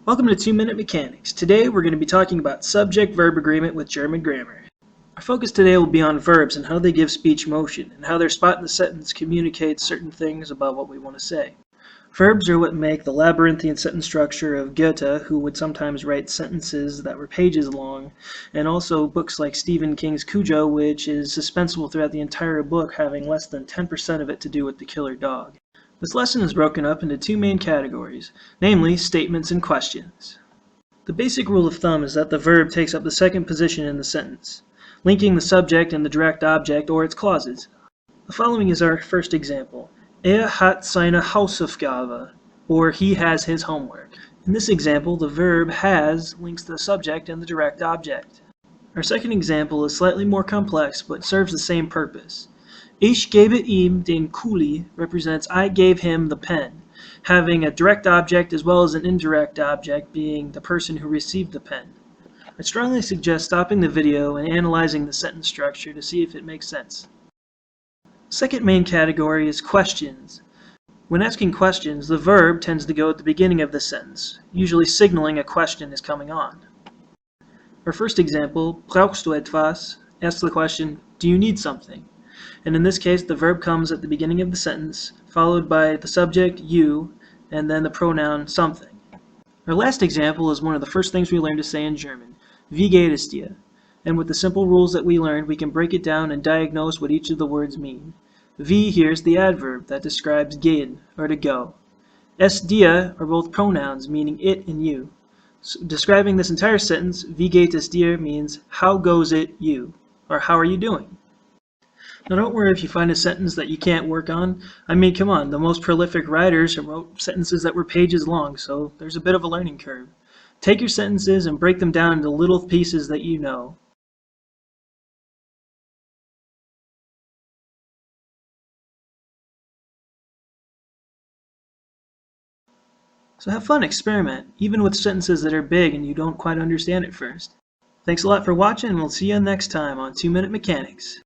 Welcome to 2-Minute Mechanics. Today we're going to be talking about subject-verb agreement with German grammar. Our focus today will be on verbs and how they give speech motion, and how their spot in the sentence communicates certain things about what we want to say. Verbs are what make the labyrinthian sentence structure of Goethe, who would sometimes write sentences that were pages long, and also books like Stephen King's Cujo, which is suspenseful throughout the entire book, having less than 10% of it to do with the killer dog. This lesson is broken up into two main categories, namely statements and questions. The basic rule of thumb is that the verb takes up the second position in the sentence, linking the subject and the direct object or its clauses. The following is our first example. Hat seine Hausaufgabe, or he has his homework. In this example, the verb has links the subject and the direct object. Our second example is slightly more complex but serves the same purpose. Ich gebe ihm den Kuli represents I gave him the pen, having a direct object as well as an indirect object being the person who received the pen. I strongly suggest stopping the video and analyzing the sentence structure to see if it makes sense. Second main category is questions. When asking questions, the verb tends to go at the beginning of the sentence, usually signaling a question is coming on. Our first example, brauchst du etwas, asks the question, do you need something? And in this case, the verb comes at the beginning of the sentence, followed by the subject, you, and then the pronoun, something. Our last example is one of the first things we learned to say in German, wie geht es dir? And with the simple rules that we learned, we can break it down and diagnose what each of the words mean. Wie here is the adverb that describes gehen, or to go. Es dir are both pronouns, meaning it and you. So describing this entire sentence, wie geht es dir means how goes it you, or how are you doing? Now don't worry if you find a sentence that you can't work on. I mean, come on, the most prolific writers wrote sentences that were pages long, so there's a bit of a learning curve. Take your sentences and break them down into little pieces that you know. So have fun, experiment, even with sentences that are big and you don't quite understand at first. Thanks a lot for watching, and we'll see you next time on 2-Minute Mechanics.